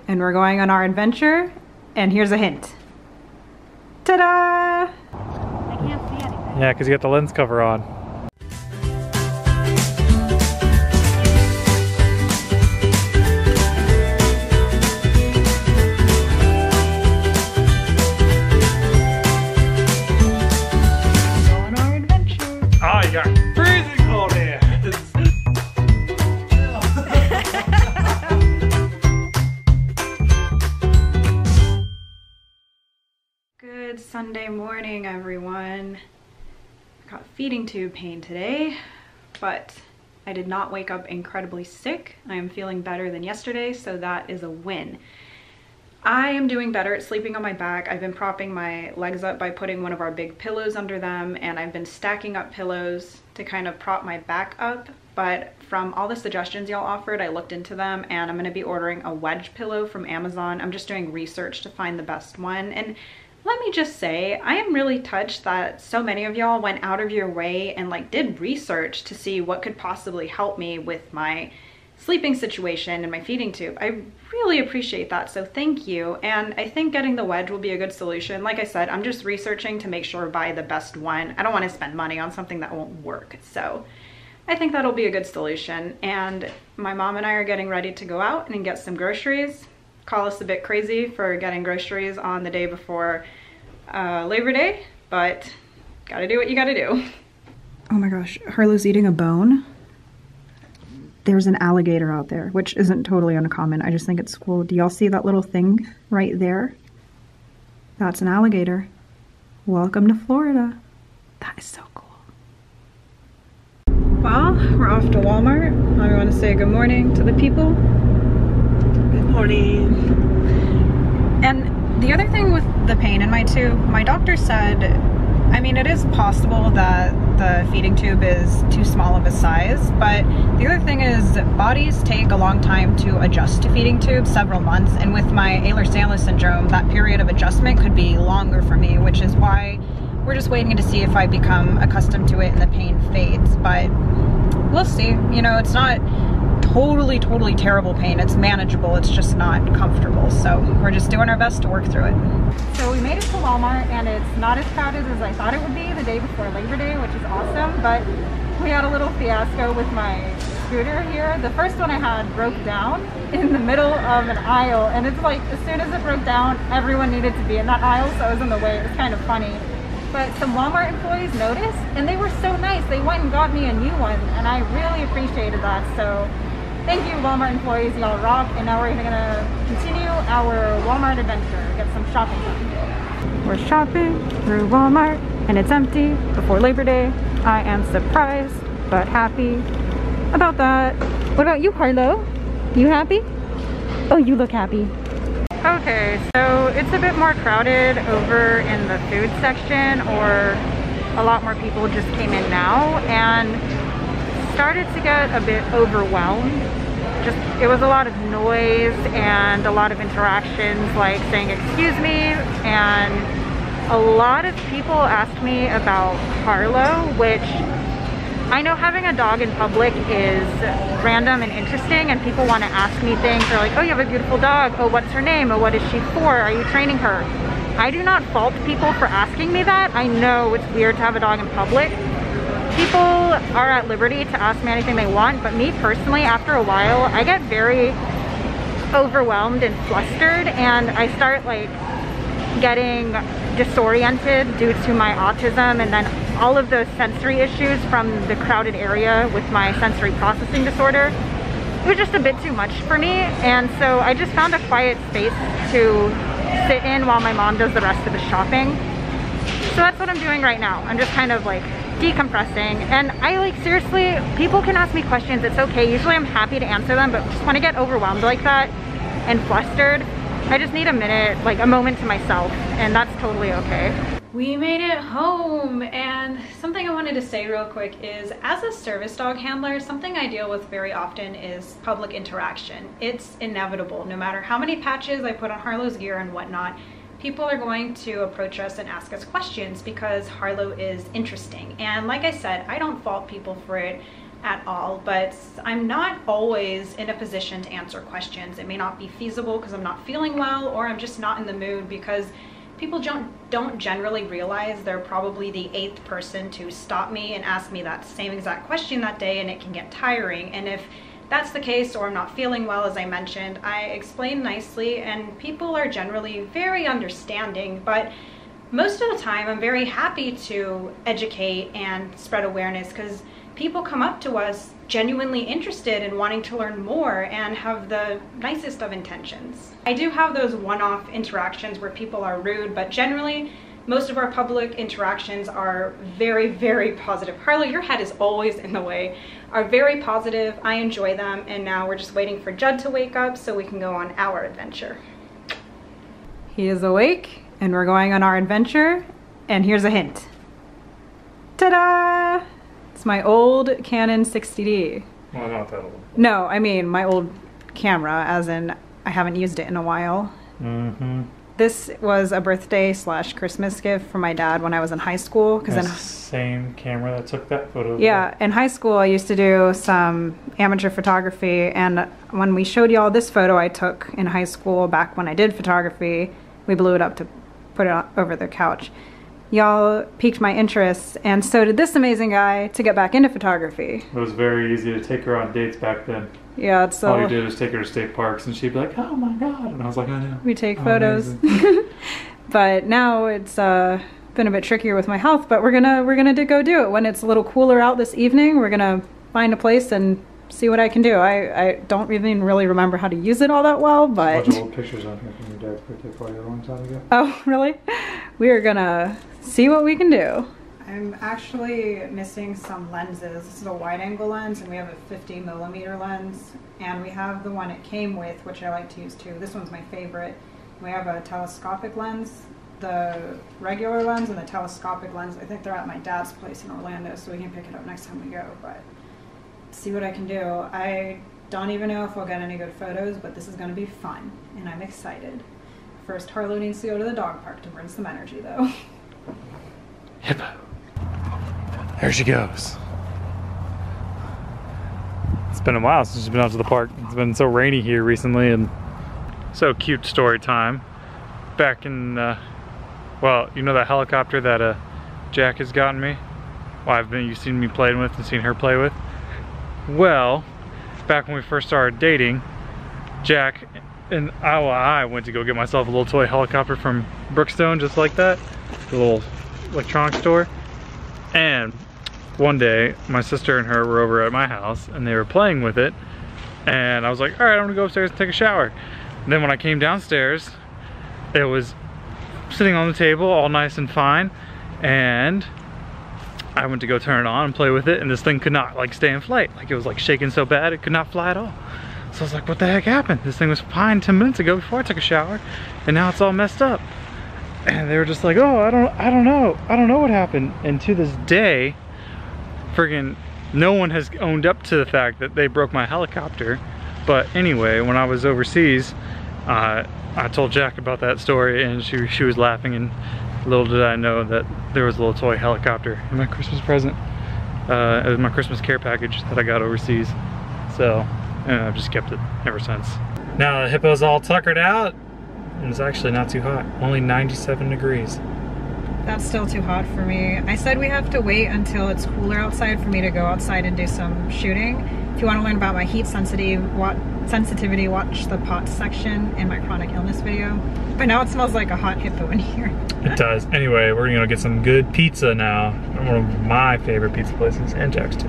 and we're going on our adventure, and here's a hint. Ta-da! I can't see anything. Yeah, because you got the lens cover on. On our adventure. Oh, you got freezing cold here. Good Sunday morning, everyone. I got feeding tube pain today, but I did not wake up incredibly sick. I am feeling better than yesterday, so that is a win. I am doing better at sleeping on my back. I've been propping my legs up by putting one of our big pillows under them, and I've been stacking up pillows to kind of prop my back up. But from all the suggestions y'all offered, I looked into them, and I'm gonna be ordering a wedge pillow from Amazon. I'm just doing research to find the best one. And let me just say, I am really touched that so many of y'all went out of your way and like did research to see what could possibly help me with my sleeping situation and my feeding tube. I really appreciate that, so thank you. And I think getting the wedge will be a good solution. Like I said, I'm just researching to make sure I buy the best one. I don't want to spend money on something that won't work, so I think that'll be a good solution. And my mom and I are getting ready to go out and get some groceries. Call us a bit crazy for getting groceries on the day before Labor Day, but gotta do what you gotta do. Oh my gosh, Harlow's eating a bone. There's an alligator out there, which isn't totally uncommon. I just think it's cool. Do y'all see that little thing right there? That's an alligator. Welcome to Florida. That is so cool. Well, we're off to Walmart. I want to say good morning to the people. Good morning. And the other thing with the pain in my tube, my doctor said, I mean, it is possible that the feeding tube is too small of a size, but the other thing is bodies take a long time to adjust to feeding tubes, several months, and with my Ehlers-Danlos syndrome, that period of adjustment could be longer for me, which is why we're just waiting to see if I become accustomed to it and the pain fades, but we'll see. You know, it's not totally terrible pain. It's manageable. It's just not comfortable. So we're just doing our best to work through it. So we made it to Walmart, and it's not as crowded as I thought it would be the day before Labor Day, which is awesome. But we had a little fiasco with my scooter here. The first one I had broke down in the middle of an aisle, and it's like as soon as it broke down, everyone needed to be in that aisle, so I was in the way. It was kind of funny. But some Walmart employees noticed, and they were so nice. They went and got me a new one, and I really appreciated that. So thank you, Walmart employees, y'all rock. And now we're gonna continue our Walmart adventure, get some shopping done. We're shopping through Walmart, and it's empty before Labor Day. I am surprised, but happy about that. What about you, Harlow? You happy? Oh, you look happy. Okay, so it's a bit more crowded over in the food section, or a lot more people just came in now and started to get a bit overwhelmed. It was a lot of noise and a lot of interactions, like saying excuse me, and a lot of people asked me about Harlow, which I know having a dog in public is random and interesting, and people want to ask me things. They're like, oh, you have a beautiful dog. Oh, what's her name? Oh, what is she for? Are you training her? I do not fault people for asking me that. I know it's weird to have a dog in public. People are at liberty to ask me anything they want, but me personally, after a while, I get very overwhelmed and flustered, and I start like getting disoriented due to my autism, and then all of those sensory issues from the crowded area with my sensory processing disorder. It was just a bit too much for me, and so I just found a quiet space to sit in while my mom does the rest of the shopping. So that's what I'm doing right now. I'm just kind of like decompressing, and I like, seriously, people can ask me questions, it's okay. Usually I'm happy to answer them, but just when I get overwhelmed like that and flustered, I just need a minute, like a moment to myself, and that's totally okay. We made it home, and something I wanted to say real quick is, as a service dog handler, something I deal with very often is public interaction. It's inevitable. No matter how many patches I put on Harlow's gear and whatnot, people are going to approach us and ask us questions because Harlow is interesting. And like I said, I don't fault people for it. at all, but I'm not always in a position to answer questions. It may not be feasible because I'm not feeling well, or I'm just not in the mood, because people don't generally realize they're probably the 8th person to stop me and ask me that same exact question that day, and it can get tiring. And if that's the case, or I'm not feeling well, as I mentioned, I explain nicely and people are generally very understanding. But most of the time I'm very happy to educate and spread awareness, because people come up to us genuinely interested in wanting to learn more and have the nicest of intentions. I do have those one-off interactions where people are rude, but generally most of our public interactions are very, very positive. Harley, your head is always in the way. Are very positive. I enjoy them, and now we're just waiting for Judd to wake up so we can go on our adventure. He is awake and we're going on our adventure, and here's a hint. Ta-da! It's my old Canon 60D. Well, not that old. No, I mean my old camera, as in I haven't used it in a while. Mm-hmm. This was a birthday / Christmas gift from my dad when I was in high school. That's the same camera that took that photo. Yeah, in high school I used to do some amateur photography, and when we showed y'all this photo I took in high school back when I did photography, we blew it up to put it over the couch. Y'all piqued my interest, and so did this amazing guy, to get back into photography. It was very easy to take her on dates back then. Yeah, it's so... All you did was take her to state parks and she'd be like, oh my god, and I was like, I know. We take photos. But now it's been a bit trickier with my health, but we're gonna go do it when it's a little cooler out this evening. We're gonna find a place and see what I can do. I don't even really remember how to use it all that well, but... A bunch of old pictures on here from your dad's birthday party a long time ago. Oh, really? We are gonna see what we can do. I'm actually missing some lenses. This is a wide angle lens, and we have a 50mm lens, and we have the one it came with, which I like to use too. This one's my favorite. We have a telescopic lens, the regular lens and the telescopic lens. I think they're at my dad's place in Orlando, so we can pick it up next time we go, but see what I can do. I don't even know if we'll get any good photos, but this is gonna be fun, and I'm excited. First, Harlow needs to go to the dog park to burn some energy though. Hippo. There she goes. It's been a while since she's been out to the park. It's been so rainy here recently, and so cute story time. Back in, well, you know that helicopter that Jack has gotten me? Well, you've seen me playing with and seen her play with. Well, back when we first started dating, Jack and I went to go get myself a little toy helicopter from Brookstone, just like that, the little electronics store. And one day my sister and her were over at my house and they were playing with it, and I was like, all right, I'm gonna go upstairs and take a shower. And then when I came downstairs, it was sitting on the table all nice and fine, and I went to go turn it on and play with it, and this thing could not like stay in flight. Like, it was like shaking so bad it could not fly at all. So I was like, what the heck happened? This thing was fine 10 minutes ago before I took a shower, and now it's all messed up. And they were just like, oh, I don't know what happened. And to this day, friggin' no one has owned up to the fact that they broke my helicopter. But anyway, when I was overseas, I told Jack about that story, and she was laughing, and little did I know that there was a little toy helicopter in my Christmas present. It was my Christmas care package that I got overseas. So, I've just kept it ever since. Now the hippo's all tuckered out, and it's actually not too hot. Only 97 degrees. That's still too hot for me. I said we have to wait until it's cooler outside for me to go outside and do some shooting. If you want to learn about my heat sensitivity, watch the POTS section in my chronic illness video. But now it smells like a hot hippo in here. It does. Anyway, we're gonna get some good pizza now. One of my favorite pizza places, and Jack's too.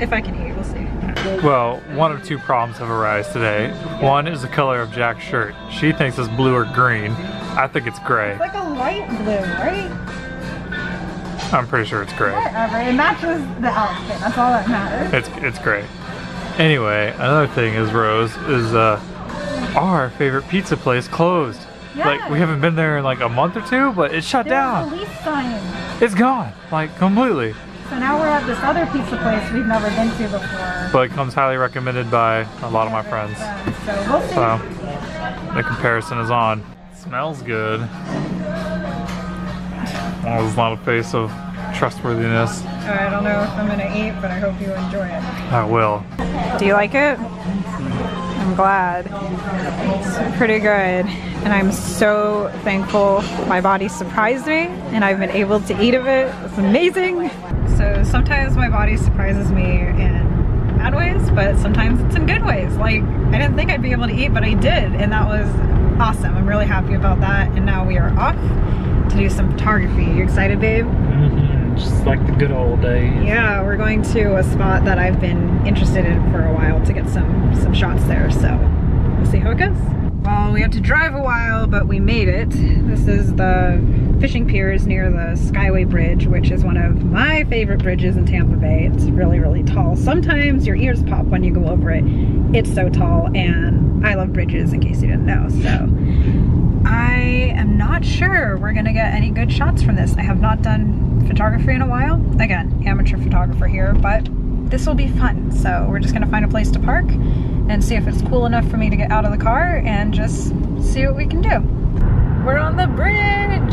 If I can eat, we'll see. Well, one of two problems have arisen today. One is the color of Jack's shirt. She thinks it's blue or green. I think it's gray. It's like a light blue, right? I'm pretty sure it's gray. Whatever, it matches the outfit. That's all that matters. It's gray. Anyway, another thing is, Rose, is our favorite pizza place closed. Yeah. Like, we haven't been there in like a month or two, but it's shut down. There's a lease sign. It's gone, like completely. So now we're at this other pizza place we've never been to before. But it comes highly recommended by a lot of my friends. So we'll see. So the comparison is on. It smells good. That was not a face of trustworthiness. I don't know if I'm gonna eat, but I hope you enjoy it. I will. Do you like it? I'm glad. It's pretty good. And I'm so thankful my body surprised me and I've been able to eat of it. It's amazing. So sometimes my body surprises me in bad ways, but sometimes it's in good ways. Like, I didn't think I'd be able to eat, but I did, and that was awesome. I'm really happy about that. And now we are off to do some photography. You excited, babe? Mm-hmm. Just like the good old days. Yeah, we're going to a spot that I've been interested in for a while to get some shots there, so we'll see how it goes. Well, we had to drive a while, but we made it. This is the fishing piers near the Skyway Bridge, which is one of my favorite bridges in Tampa Bay. It's really, really tall. Sometimes your ears pop when you go over it. It's so tall, and I love bridges, in case you didn't know, so I am not sure we're gonna get any good shots from this. I have not done photography in a while. Again, amateur photographer here, but this will be fun. So we're just gonna find a place to park and see if it's cool enough for me to get out of the car and just see what we can do. We're on the bridge!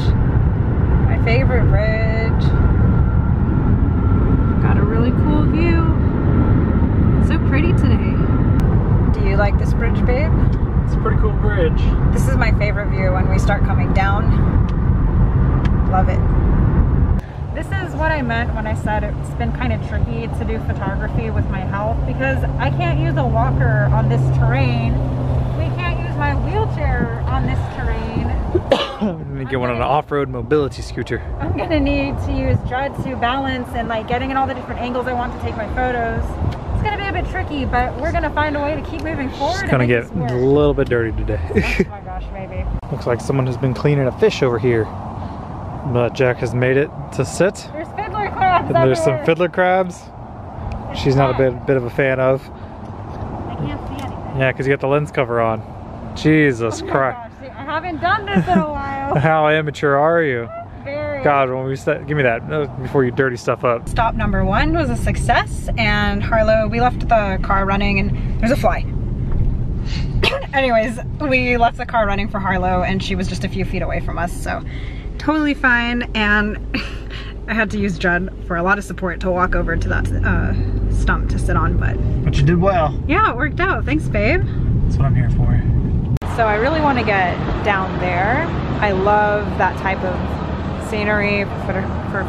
My favorite bridge. Got a really cool view. It's so pretty today. Do you like this bridge, babe? It's a pretty cool bridge. This is my favorite view when we start coming down. Love it. This is what I meant when I said it's been kind of tricky to do photography with my health, because I can't use a walker on this terrain. We can't use my wheelchair on this terrain. I'm gonna get one on an off-road mobility scooter. I'm gonna need to use Judd to balance and like getting in all the different angles I want to take my photos. It's gonna be a bit tricky, but we're gonna find a way to keep moving forward. It's gonna get a little bit dirty today. Oh my gosh, maybe. Looks like someone has been cleaning a fish over here. But Jack has made it to sit. There's fiddler crabs And there's everywhere. some fiddler crabs. She's not a bit of a fan of. I can't see anything. Yeah, because you got the lens cover on. Jesus Oh my Christ. gosh, I haven't done this in a while. How amateur are you? Very. God, when we give me that before you dirty stuff up. Stop number 1 was a success, and Harlow, we left the car running, and there's a fly. Anyways, we left the car running for Harlow, and she was just a few feet away from us, so totally fine. And I had to use Judd for a lot of support to walk over to that stump to sit on, but you did well. yeah, it worked out. Thanks, babe. That's what I'm here for. So I really want to get down there. I love that type of scenery for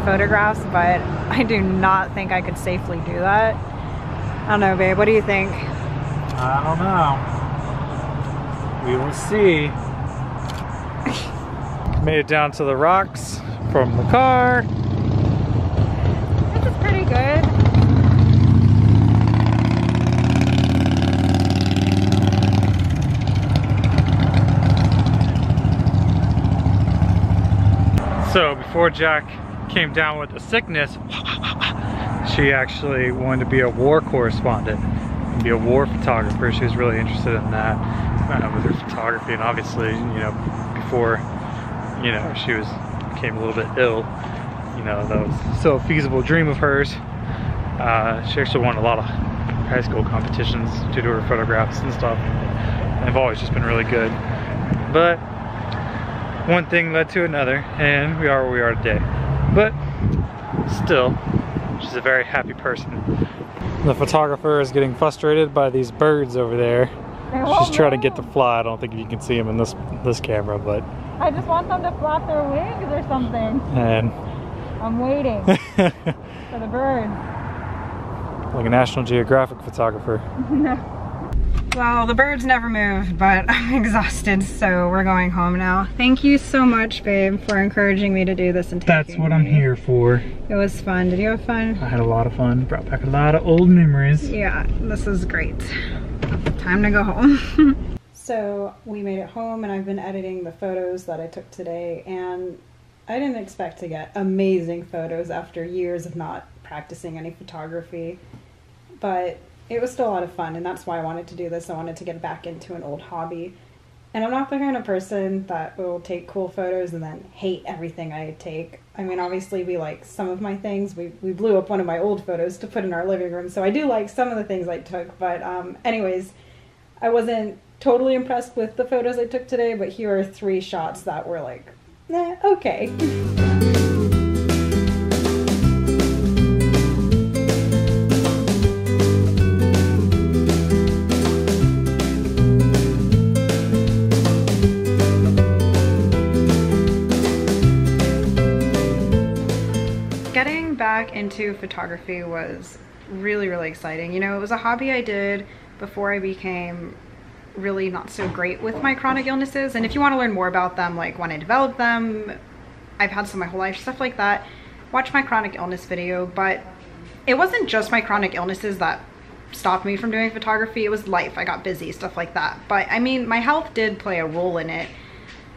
photographs, but I do not think I could safely do that. I don't know, babe, what do you think? I don't know. We will see. Made it down to the rocks from the car. This is pretty good. So before Jack came down with the sickness, she actually wanted to be a war correspondent and be a war photographer. She was really interested in that with her photography, and obviously, you know, before, you know, she became a little bit ill, you know, that was still a feasible dream of hers. She actually won a lot of high school competitions due to her photographs and stuff. And they've always just been really good. But one thing led to another, and we are where we are today. But still, she's a very happy person. The photographer is getting frustrated by these birds over there. She's trying to get the fly. I don't think you can see them in this camera, but I just want them to flap their wings or something. and I'm waiting for the birds. like a National Geographic photographer. Well, the birds never moved, but I'm exhausted, so we're going home now. Thank you so much, babe, for encouraging me to do this and taking That's what I'm here for. It was fun. Did you have fun? I had a lot of fun. Brought back a lot of old memories. Yeah, this is great. Time to go home. So we made it home, and I've been editing the photos that I took today, and I didn't expect to get amazing photos after years of not practicing any photography, but it was still a lot of fun, and that's why I wanted to do this. I wanted to get back into an old hobby. And I'm not the kind of person that will take cool photos and then hate everything I take. I mean, obviously we like some of my things. We blew up one of my old photos to put in our living room, so I do like some of the things I took. But anyways, I wasn't totally impressed with the photos I took today, but here are 3 shots that were like, okay. back into photography was really, really exciting. You know, it was a hobby I did before I became really not so great with my chronic illnesses. And if you want to learn more about them, like when I developed them, I've had some my whole life, stuff like that, watch my chronic illness video. But it wasn't just my chronic illnesses that stopped me from doing photography. It was life. I got busy, stuff like that. But I mean, my health did play a role in it.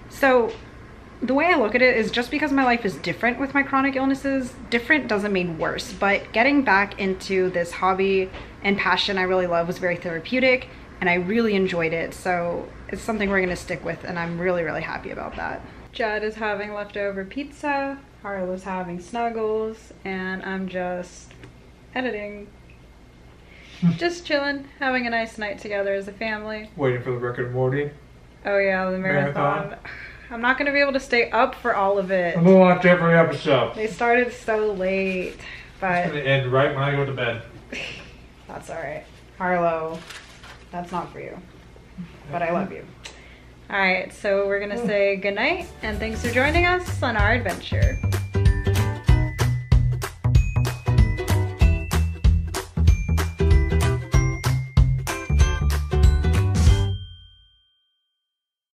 So the way I look at it is, just because my life is different with my chronic illnesses, different doesn't mean worse. But getting back into this hobby and passion I really love was very therapeutic, and I really enjoyed it. So it's something we're gonna stick with, and I'm really, really happy about that. Jed is having leftover pizza, Harlow's having snuggles, and I'm just editing. Just chilling, having a nice night together as a family. Waiting for the Rick and Morty. Oh yeah, the marathon. I'm not gonna be able to stay up for all of it. I'm gonna watch every episode. They started so late, but It's gonna end right when I go to bed. that's alright. Harlow, that's not for you, but I love you. Alright, so we're gonna say goodnight, and thanks for joining us on our adventure.